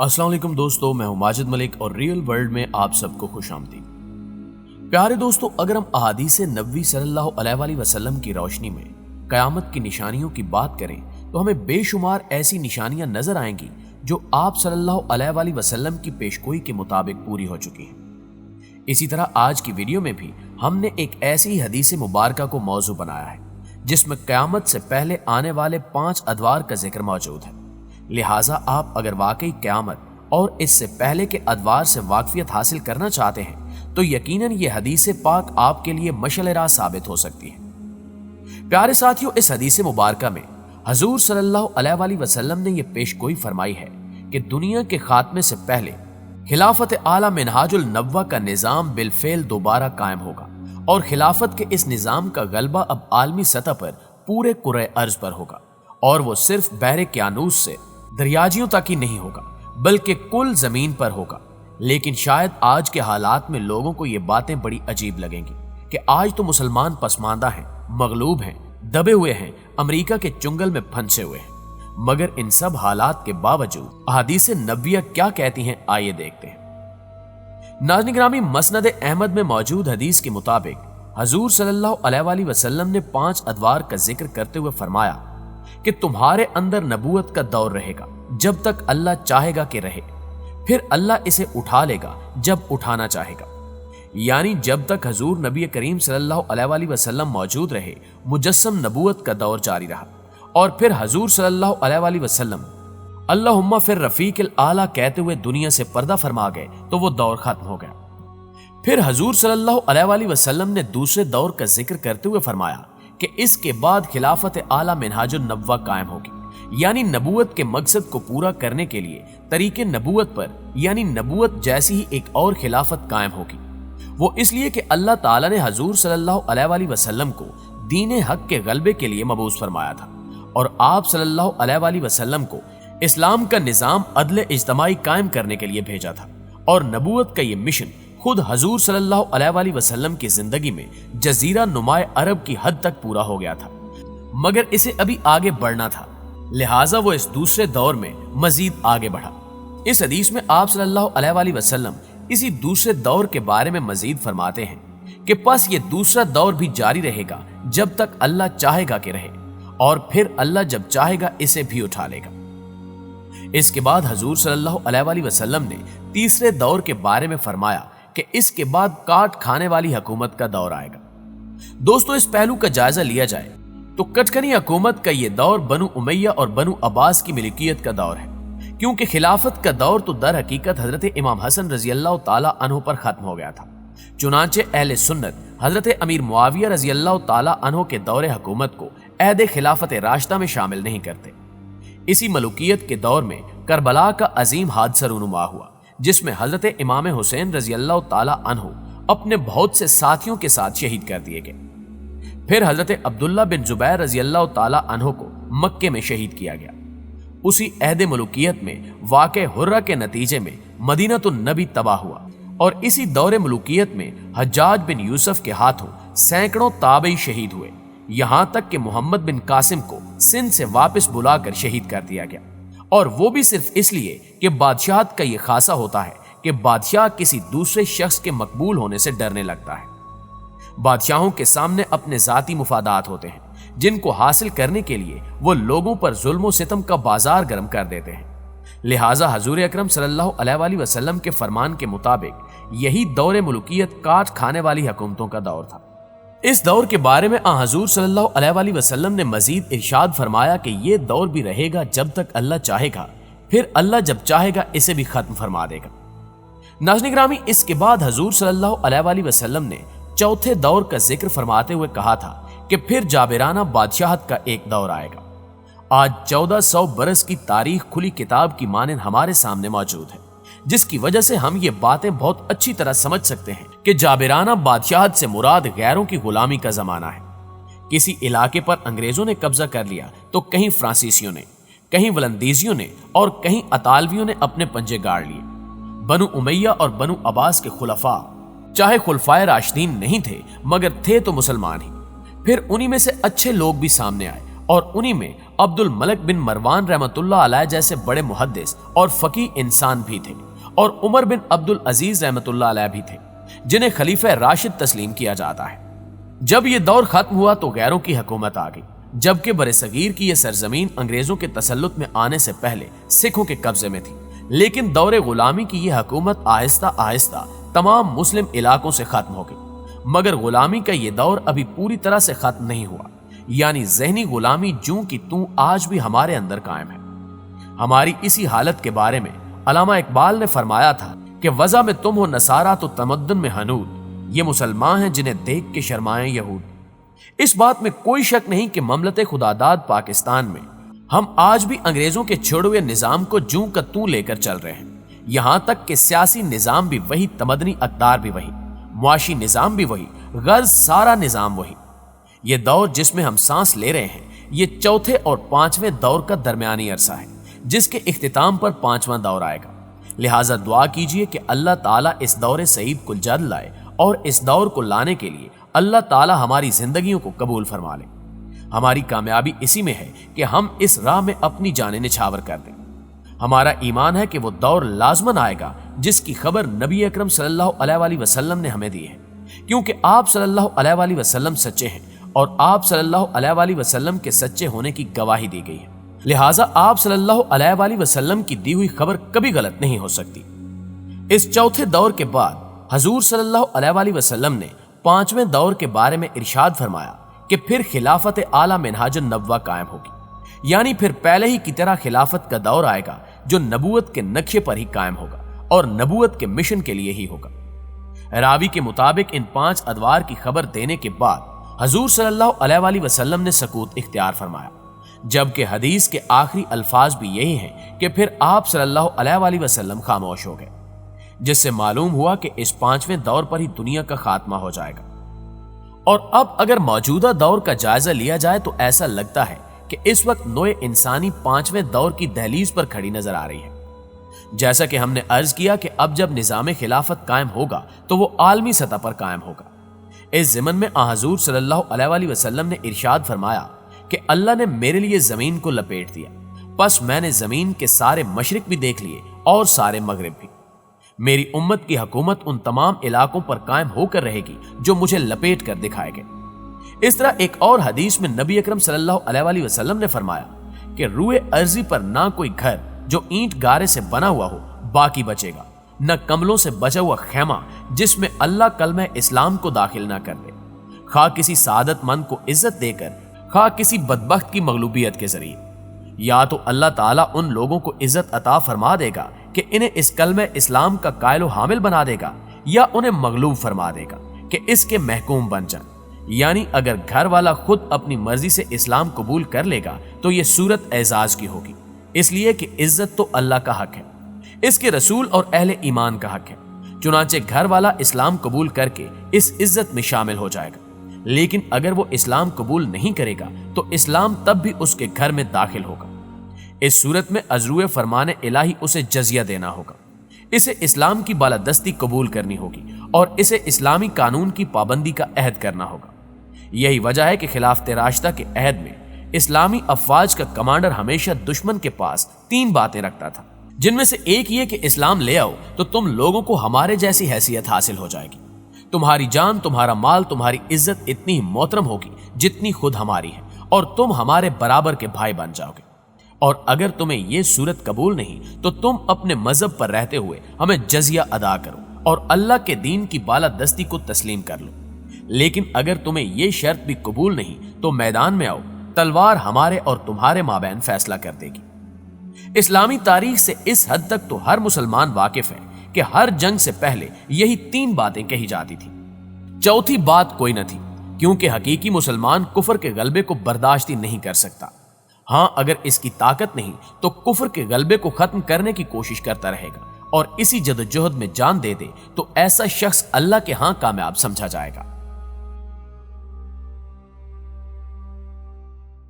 अस्सलाम वालेकुम दोस्तों, मैं हूं माजिद मलिक और रियल वर्ल्ड में आप सबको खुश आमदीद। प्यारे दोस्तों, अगर हम अहादीस नबवी सल्लल्लाहु अलैहि वसल्लम की रोशनी में क़यामत की निशानियों की बात करें तो हमें बेशुमार ऐसी निशानियां नजर आएंगी जो आप सल्लल्लाहु अलैहि वसल्लम की पेशगोई के मुताबिक पूरी हो चुकी हैं। इसी तरह आज की वीडियो में भी हमने एक ऐसी ही हदीस मुबारका को मौजू बनाया है जिसमें क़यामत से पहले आने वाले 5 अदवार का जिक्र मौजूद है। लिहाजा आप अगर वाकई क़यामत और इससे पहले के अदवार से वाकफियत हासिल करना चाहते हैं तो यकीनन ये हदीस पाक आपके लिए मशल-ए-राह साबित हो सकती है। प्यारे साथियों, इस हदीस मुबारका में हजूर सल्लल्लाहु अलैहि वसल्लम ने यह पेशगोई फरमाई है कि दुनिया के खात्मे से पहले खिलाफत आला मिनहाजुल नबवा का निज़ाम बिलफेल दोबारा कायम होगा और खिलाफत के इस निज़ाम का गलबा अब आलमी सतह पर पूरे कुरे अर्ज पर होगा और वो सिर्फ बहरे क्यानूस से दरियाजियों तक ही नहीं होगा बल्कि कुल जमीन पर होगा। लेकिन शायद आज के हालात में लोगों को ये बातें बड़ी अजीब लगेंगी कि आज तो मुसलमान पसमानदा हैं, मगलूब हैं, दबे हुए हैं, अमेरिका के चुंगल में फंसे हुए हैं। मगर इन सब हालात के बावजूद अहादीस नबविया क्या कहती हैं, आइए देखते हैं। नाज़रीन गिरामी, मसनद अहमद में मौजूद हदीस के मुताबिक हजूर सल्लल्लाहु अलैहि वसल्लम ने 5 अदवार का जिक्र करते हुए फरमाया कि तुम्हारे अंदर नबूवत का दौर रहेगा जब तक अल्लाह चाहेगा कि रहे, फिर अल्लाह इसे उठा लेगा जब उठाना चाहेगा। यानी जब तक हजूर नबी करीम सल्लल्लाहु अलैहि वसल्लम मौजूद रहे मुजस्सम नबूवत का दौर जारी रहा और फिर हजूर सल्लल्लाहु अलैहि वसल्लम अल्लाहुम्मा फिर रफीक़िल आला कहते हुए दुनिया से पर्दा फरमा गए तो वो दौर खत्म हो गया। फिर हजूर सल्लल्लाहु अलैहि वसल्लम ने दूसरे दौर का जिक्र करते हुए फरमाया कि इसके बाद खिलाफत आला मिनहाजुल नबवा कायम होगी, यानी नबूवत के मकसद को पूरा करने के लिए तरीके नबूवत पर यानी नबूवत जैसी ही एक और खिलाफत कायम होगी। वो इसलिए कि अल्लाह ताला ने हजूर सल्लल्लाहु अलैहि वसल्लम को दीन हक के गलबे के लिए मबूस फरमाया था और आप सल्लल्लाहु अलैहि वसल्लम को इस्लाम का निज़ाम अदल इज्तमाई कायम करने के लिए भेजा था और नबूवत का ये मिशन खुद हजूर सल्लल्लाहु अलैहि वसल्लम की जिंदगी में जजीरा नुमाए अरब की हद तक पूरा हो गया था, मगर इसे अभी आगे बढ़ना था, लिहाजा वो इस दूसरे दौर में मजीद आगे बढ़ा। इस हदीस में आप सल्लल्लाहु अलैहि वसल्लम इसी दूसरे दौर के बारे में मजीद फरमाते हैं कि बस ये दूसरा दौर भी जारी रहेगा जब तक अल्लाह चाहेगा कि रहे और फिर अल्लाह जब चाहेगा इसे भी उठा लेगा। इसके बाद हजूर सल्लल्लाहु अलैहि वसल्लम ने तीसरे दौर के बारे में फरमाया कि इसके बाद काट खाने वाली हुकूमत का दौर आएगा। दोस्तों, इस पहलू का जायजा लिया जाए तो कटकनी हुकूमत का यह दौर बनु उमैया और बनु अब्बास की मिल्कियत का दौर है, क्योंकि खिलाफत का दौर तो दर हकीकत हजरत इमाम हसन रजी अल्लाह ताला अन्हु पर खत्म हो गया था। चुनांचे अहले सुन्नत हजरत अमीर मुआविया रजी अल्लाह ताला अन्हु के दौरे हुकूमत को अहद खिलाफत राशिदा में शामिल नहीं करते। इसी मलूकियत के दौर में करबला का अजीम हादसा रूनुमा हुआ जिसमें हजरत इमाम हुसैन रजी अल्लाह ताला अन्हु अपने बहुत से साथियों के साथ शहीद कर दिए गए। फिर हजरत अब्दुल्ला बिन जुबैर रजी अल्लाह ताला अन्हु को मक्के में शहीद किया गया। उसी अहद मलूकियत में वाक़े हुर्रा के नतीजे में मदीनतुन नबी तबाह हुआ और इसी दौरे मलूकियत में हज्जाज बिन यूसुफ के हाथों सैकड़ों ताबई शहीद हुए, यहां तक कि मोहम्मद बिन कासिम को सिंध से वापस बुलाकर शहीद कर दिया गया, और वो भी सिर्फ इसलिए कि बादशाहत का ये खासा होता है कि बादशाह किसी दूसरे शख्स के मकबूल होने से डरने लगता है। बादशाहों के सामने अपने जाती मुफादात होते हैं जिनको हासिल करने के लिए वो लोगों पर जुल्म और सितम का बाजार गर्म कर देते हैं। लिहाजा हजूर अकरम सल्लल्लाहु अलैहि वसल्लम के फरमान के मुताबिक यही दौरे मुल्कियत काट खाने वाली हुकूमतों का दौर था। इस दौर के बारे में हजूर सल्लल्लाहु अलैहि वसल्लम ने मजीद इरशाद फरमाया कि यह दौर भी रहेगा जब तक अल्लाह चाहेगा, फिर अल्लाह जब चाहेगा इसे भी खत्म फरमा देगा। नाज़रीन गिरामी, इसके बाद हजूर सल्लल्लाहु अलैहि वसल्लम ने चौथे दौर का जिक्र फरमाते हुए कहा था कि फिर जाबिराना बादशाहत का एक दौर आएगा। आज 1400 बरस की तारीख खुली किताब की मानंद हमारे सामने मौजूद है, जिसकी वजह से हम ये बातें बहुत अच्छी तरह समझ सकते हैं कि जाबिराना बादशाहत से मुराद गैरों की गुलामी का जमाना है। किसी इलाके पर अंग्रेजों ने कब्जा कर लिया तो कहीं फ्रांसीसियों ने, कहीं वलंदीजियों ने और कहीं अतालवियों ने अपने पंजे गाड़ लिए। बनु उमैया और बनु अब्बास के खुलफा चाहे खुलफाए राशिदीन नहीं थे मगर थे तो मुसलमान ही। फिर उन्हीं में से अच्छे लोग भी सामने आए और उन्हीं में अब्दुल मलिक बिन मरवान रहमतुल्लाह अलैह जैसे बड़े मुहद्दिस और फकीह इंसान भी थे, और उमर बिन अब्दुल अजीज रहमतुल्लाह अलैह भी थे, जिन्हें खलीफा राशिद तस्लीम किया जाता है। जब ये दौर खत्म हुआ तो गैरों की हुकूमत आ गई, जबकि बरसगीर की यह सरजमीन अंग्रेजों के तसल्लुत में आने से पहले सिखों के कब्जे में थी। लेकिन दौरे गुलामी की यह हुकूमत आहिस्ता आहिस्ता तमाम मुस्लिम इलाकों से खत्म हो गई, मगर गुलामी का यह दौर अभी पूरी तरह से खत्म नहीं हुआ। यानी ज़हनी गुलामी जूं की तूं आज भी हमारे अंदर कायम है। हमारी इसी हालत के बारे में अल्लामा इकबाल ने फरमाया था कि वज़ा में तुम हो नसारा तो तमद्दुन में हनूद, ये मुसलमान हैं जिन्हें देख के शर्माएं यहूद। इस बात में कोई शक नहीं कि ममलते खुदादाद पाकिस्तान में हम आज भी अंग्रेजों के छोड़े हुए निजाम को जूं का तूं लेकर चल रहे हैं। यहां तक कि सियासी निजाम भी वही, तमदनी अक़दार भी वही, मुआशी निजाम भी वही, गर्ज सारा निजाम वही। ये दौर जिसमें हम सांस ले रहे हैं, ये चौथे और पांचवें दौर का दरमियानी अरसा है, जिसके इख्तिताम पर पांचवां दौर आएगा। लिहाजा दुआ कीजिए कि अल्लाह ताला इस दौरे सईद को जल्द लाए, और इस दौर को लाने के लिए अल्लाह ताला हमारी जिंदगियों को कबूल फरमा ले। हमारी कामयाबी इसी में है कि हम इस राह में अपनी जानें निछावर कर दें। हमारा ईमान है कि वो दौर लाजमन आएगा जिसकी खबर नबी अकरम सल्लल्लाहु अलैहि वसल्लम ने हमें दी है, क्योंकि आप सल्लल्लाहु अलैहि वसल्लम सच्चे हैं और आप सल्लल्लाहु अलैहि वसल्लम के सच्चे होने की गवाही दी गई है। लिहाजा आप सल्लल्लाहु अलैहि वसल्लम की दी हुई खबर कभी गलत नहीं हो सकती। इस चौथे दौर के बाद हजूर सल्लल्लाहु अलैहि वसल्लम ने पांचवें दौर के बारे में इरशाद फरमाया कि फिर खिलाफत आला मिनहाजुन नबवा कायम होगी, यानी फिर पहले ही की तरह खिलाफत का दौर आएगा जो नबूवत के नक्शे पर ही कायम होगा और नबूवत के मिशन के लिए ही होगा। रावी के मुताबिक इन 5 अदवार की खबर देने के बाद हजूर सल्लल्लाहु अलैहि वसल्लम ने सकूत इख्तियार फरमाया, जबकि हदीस के आखिरी अल्फाज भी यही हैं कि फिर आप सल्लल्लाहु अलैहि वसल्लम खामोश हो गए, जिससे मालूम हुआ कि इस 5वें दौर पर ही दुनिया का खात्मा हो जाएगा। और अब अगर मौजूदा दौर का जायजा लिया जाए तो ऐसा लगता है कि इस वक्त नोए इंसानी 5वें दौर की दहलीज पर खड़ी नजर आ रही है। जैसा कि हमने अर्ज किया कि अब जब निजाम खिलाफत कायम होगा तो वो आलमी सतह पर कायम होगा। इस ज़िमन में हजूर सल्लल्लाहु अलैहि वसल्लम ने इरशाद फरमाया कि अल्लाह ने मेरे लिए जमीन को लपेट दिया, बस मैंने जमीन के सारे मशरिक भी देख लिए और सारे मगरिब भी। मेरी उम्मत की हुकूमत उन तमाम इलाकों पर कायम होकर रहेगी जो मुझे लपेट कर दिखाए गए। इस तरह एक और हदीस में नबी अकरम सल्लल्लाहु अलैहि वसल्लम ने फरमाया कि रूए अर्जी पर ना कोई घर जो ईंट गारे से बना हुआ हो बाकी बचेगा, न कमलों से बचा हुआ खैमा जिसमें अल्लाह कलमा इस्लाम को दाखिल ना कर दे, खा किसी सादतमंद को इज्जत देकर, खा किसी बदबख्त की मगलूबियत के जरिए। या तो अल्लाह ताला उन लोगों को इज्जत अता फरमा देगा कि इन्हें इस कलमे इस्लाम का कायलो हामिल बना देगा, या उन्हें मगलूब फरमा देगा कि इसके महकूम बन जाए। यानी अगर घर वाला खुद अपनी मर्जी से इस्लाम कबूल कर लेगा तो यह सूरत एजाज की होगी, इसलिए कि इज्जत तो अल्लाह का हक है, इसके रसूल और अहले ईमान का हक है। चुनांचे घर वाला इस्लाम कबूल करके इस इज्जत में शामिल हो जाएगा, लेकिन अगर वो इस्लाम कबूल नहीं करेगा तो इस्लाम तब भी उसके घर में दाखिल होगा। इस सूरत में अजरूए फरमाने इलाही उसे जजिया देना होगा, इसे इस्लाम की बालादस्ती कबूल करनी होगी और इसे इस्लामी कानून की पाबंदी का अहद करना होगा। यही वजह है कि खिलाफत राशिदा के अहद में इस्लामी अफवाज का कमांडर हमेशा दुश्मन के पास 3 बातें रखता था, जिनमें से एक ये कि इस्लाम ले आओ तो तुम लोगों को हमारे जैसी हैसियत हासिल हो जाएगी, तुम्हारी जान, तुम्हारा माल, तुम्हारी इज्जत इतनी ही मोहतरम होगी जितनी खुद हमारी है, और तुम हमारे बराबर के भाई बन जाओगे। और अगर तुम्हें यह सूरत कबूल नहीं तो तुम अपने मजहब पर रहते हुए हमें जजिया अदा करो और अल्लाह के दीन की बालादस्ती को तस्लीम कर लो। लेकिन अगर तुम्हें यह शर्त भी कबूल नहीं तो मैदान में आओ, तलवार हमारे और तुम्हारे माबैन फैसला कर देगी। इस्लामी तारीख से इस हद तक तो हर मुसलमान वाकिफ है कि हर जंग से पहले यही 3 बातें कही जाती थी। चौथी बात कोई न थी, क्योंकि हकीकी मुसलमान कुफर के गलबे को बर्दाश्त ही नहीं कर सकता। हाँ, अगर इसकी ताकत नहीं तो कुफर के गलबे को खत्म करने की कोशिश करता रहेगा और इसी जदोजहद में जान दे दे तो ऐसा शख्स अल्लाह के हां कामयाब समझा जाएगा।